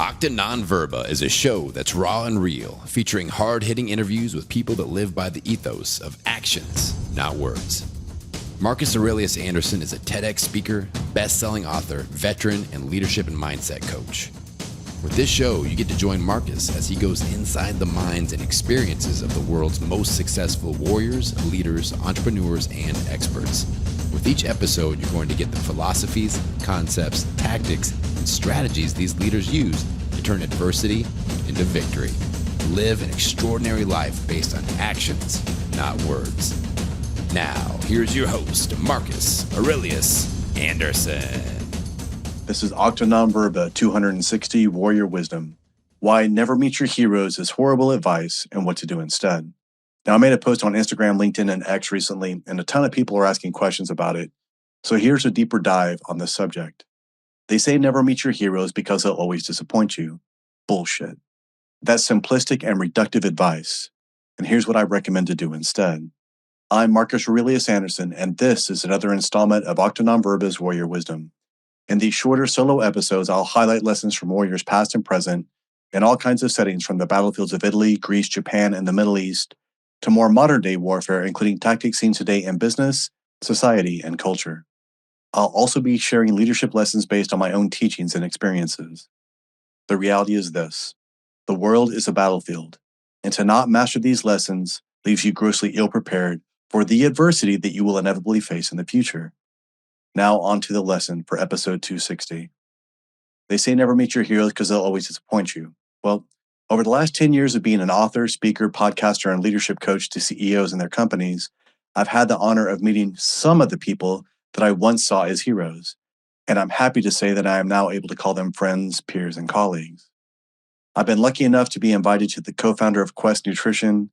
Octa Non Verba is a show that's raw and real, featuring hard-hitting interviews with people that live by the ethos of actions, not words. Marcus Aurelius Anderson is a TEDx speaker, best-selling author, veteran, and leadership and mindset coach. With this show, you get to join Marcus as he goes inside the minds and experiences of the world's most successful warriors, leaders, entrepreneurs, and experts. With each episode, you're going to get the philosophies, concepts, tactics, and strategies these leaders use to turn adversity into victory. Live an extraordinary life based on actions, not words. Now, here's your host, Marcus Aurelius Anderson. This is Octa Non Verba 260 Warrior Wisdom. Why never meet your heroes is horrible advice and what to do instead. Now, I made a post on Instagram, LinkedIn, and X recently, and a ton of people are asking questions about it. So here's a deeper dive on this subject. They say never meet your heroes because they'll always disappoint you. Bullshit. That's simplistic and reductive advice. And here's what I recommend to do instead. I'm Marcus Aurelius Anderson, and this is another installment of Octa Non Verba's Warrior Wisdom. In these shorter solo episodes, I'll highlight lessons from warriors past and present in all kinds of settings, from the battlefields of Italy, Greece, Japan, and the Middle East, to more modern-day warfare, including tactics seen today in business, society, and culture. I'll also be sharing leadership lessons based on my own teachings and experiences. The reality is this: the world is a battlefield, and to not master these lessons leaves you grossly ill-prepared for the adversity that you will inevitably face in the future. Now on to the lesson for episode 260. They say never meet your heroes because they'll always disappoint you. Well, over the last 10 years of being an author, speaker, podcaster, and leadership coach to CEOs and their companies, I've had the honor of meeting some of the people that I once saw as heroes, and I'm happy to say that I am now able to call them friends, peers, and colleagues. I've been lucky enough to be invited to the co-founder of Quest Nutrition,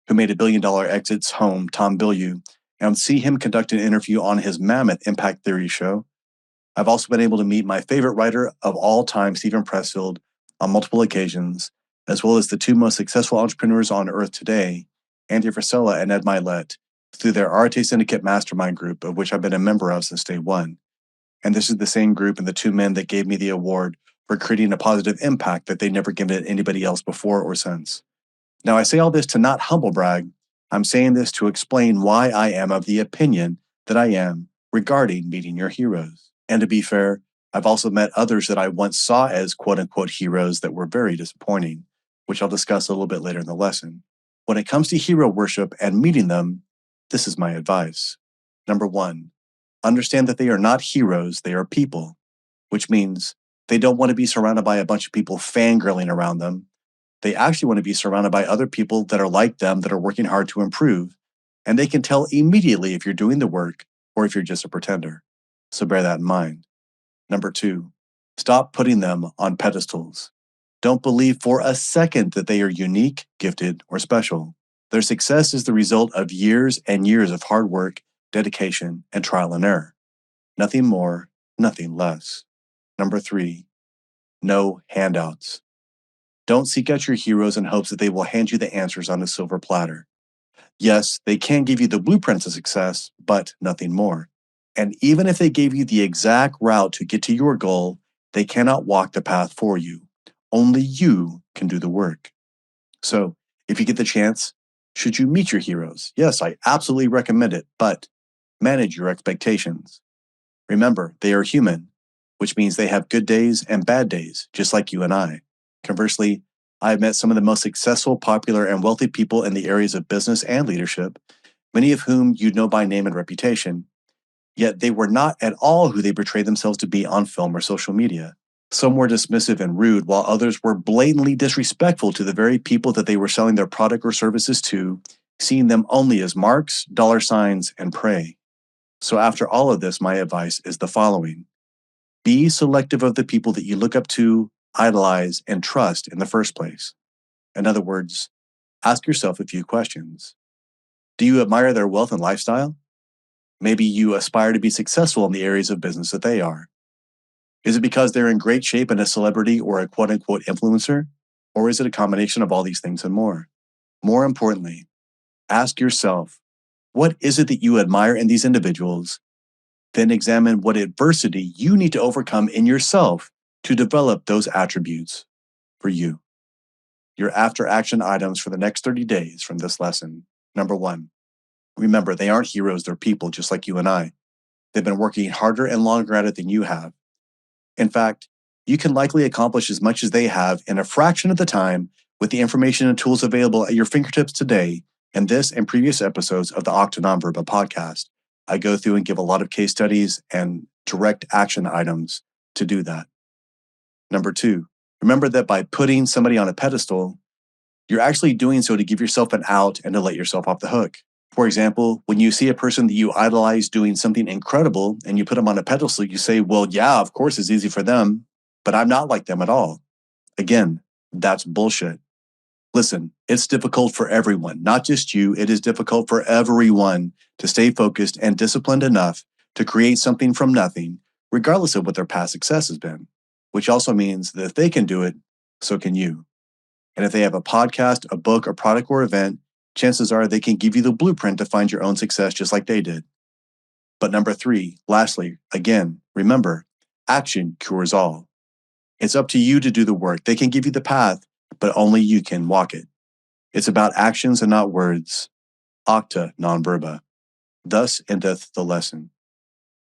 who made $1 billion exits home, Tom Bilyeu, and see him conduct an interview on his mammoth Impact Theory show. I've also been able to meet my favorite writer of all time, Stephen Pressfield, on multiple occasions, as well as the two most successful entrepreneurs on earth today, Andy Frisella and Ed Milet, through their Arte Syndicate Mastermind group, of which I've been a member of since day one. And this is the same group and the two men that gave me the award for creating a positive impact that they'd never given anybody else before or since. Now, I say all this to not humble brag. I'm saying this to explain why I am of the opinion that I am regarding meeting your heroes. And to be fair, I've also met others that I once saw as quote-unquote heroes that were very disappointing, which I'll discuss a little bit later in the lesson. When it comes to hero worship and meeting them, this is my advice. Number one, understand that they are not heroes, they are people, which means they don't want to be surrounded by a bunch of people fangirling around them. They actually want to be surrounded by other people that are like them, that are working hard to improve, and they can tell immediately if you're doing the work or if you're just a pretender. So bear that in mind. Number two, stop putting them on pedestals. Don't believe for a second that they are unique, gifted, or special. Their success is the result of years and years of hard work, dedication, and trial and error. Nothing more, nothing less. Number three, no handouts. Don't seek out your heroes in hopes that they will hand you the answers on a silver platter. Yes, they can give you the blueprint to success, but nothing more. And even if they gave you the exact route to get to your goal, they cannot walk the path for you. Only you can do the work. So, if you get the chance, should you meet your heroes? Yes, I absolutely recommend it, but manage your expectations. Remember, they are human, which means they have good days and bad days, just like you and I. Conversely, I have met some of the most successful, popular, and wealthy people in the areas of business and leadership, many of whom you know by name and reputation, yet they were not at all who they portrayed themselves to be on film or social media. Some were dismissive and rude, while others were blatantly disrespectful to the very people that they were selling their product or services to, seeing them only as marks, dollar signs, and prey. So after all of this, my advice is the following. Be selective of the people that you look up to, idolize, and trust in the first place. In other words, ask yourself a few questions. Do you admire their wealth and lifestyle? Maybe you aspire to be successful in the areas of business that they are. Is it because they're in great shape and a celebrity or a quote-unquote influencer? Or is it a combination of all these things and more? More importantly, ask yourself, what is it that you admire in these individuals? Then examine what adversity you need to overcome in yourself to develop those attributes for you. Your after action items for the next 30 days from this lesson. Number 1, remember they aren't heroes, they're people just like you and I. They've been working harder and longer at it than you have. In fact, you can likely accomplish as much as they have in a fraction of the time with the information and tools available at your fingertips today in this and previous episodes of the Octa Nonverba podcast. I go through and give a lot of case studies and direct action items to do that. Number 2, remember that by putting somebody on a pedestal, you're actually doing so to give yourself an out and to let yourself off the hook. For example, when you see a person that you idolize doing something incredible and you put them on a pedestal, you say, well, yeah, of course it's easy for them, but I'm not like them at all. Again, that's bullshit. Listen, it's difficult for everyone, not just you. It is difficult for everyone to stay focused and disciplined enough to create something from nothing, regardless of what their past success has been, which also means that if they can do it, so can you. And if they have a podcast, a book, a product, or event, chances are they can give you the blueprint to find your own success just like they did. But number 3, lastly, again, remember, action cures all. It's up to you to do the work. They can give you the path, but only you can walk it. It's about actions and not words. Octa Nonverba. Thus endeth the lesson.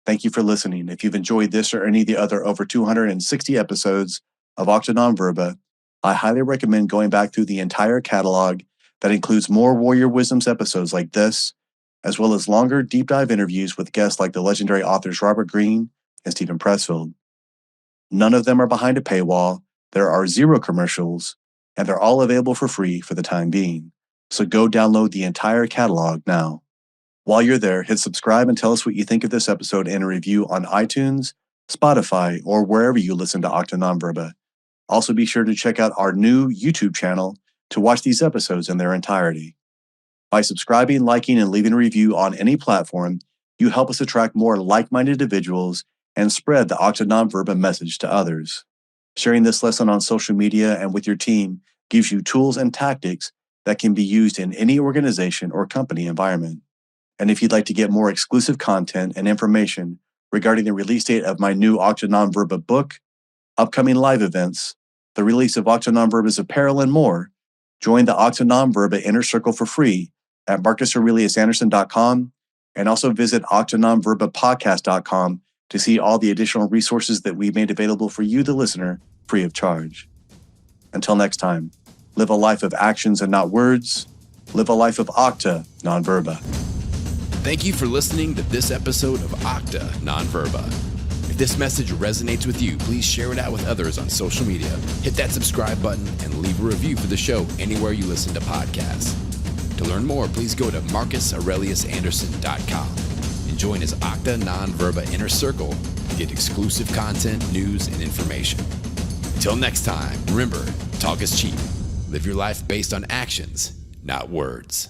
Thank you for listening. If you've enjoyed this or any of the other over 260 episodes of Octa Nonverba, I highly recommend going back through the entire catalog that includes more Warrior Wisdoms episodes like this, as well as longer deep dive interviews with guests like the legendary authors Robert Greene and Stephen Pressfield. None of them are behind a paywall, there are 0 commercials, and they're all available for free for the time being. So go download the entire catalog now. While you're there, hit subscribe and tell us what you think of this episode in a review on iTunes, Spotify, or wherever you listen to Octa Nonverba. Also be sure to check out our new YouTube channel to watch these episodes in their entirety. By subscribing, liking, and leaving a review on any platform, you help us attract more like-minded individuals and spread the Octa Nonverba message to others. Sharing this lesson on social media and with your team gives you tools and tactics that can be used in any organization or company environment. And if you'd like to get more exclusive content and information regarding the release date of my new Octa Nonverba book, upcoming live events, the release of Octa Nonverba's apparel, and more, join the Octa Nonverba Inner Circle for free at marcusaureliusanderson.com, and also visit octanonverbapodcast.com to see all the additional resources that we've made available for you, the listener, free of charge. Until next time, live a life of actions and not words. Live a life of Octa Nonverba. Thank you for listening to this episode of Octa Nonverba. If this message resonates with you, please share it out with others on social media. Hit that subscribe button and leave a review for the show anywhere you listen to podcasts. To learn more, please go to marcusaureliusanderson.com and join his Octa Nonverba Inner Circle to get exclusive content, news, and information. Until next time, remember, talk is cheap. Live your life based on actions, not words.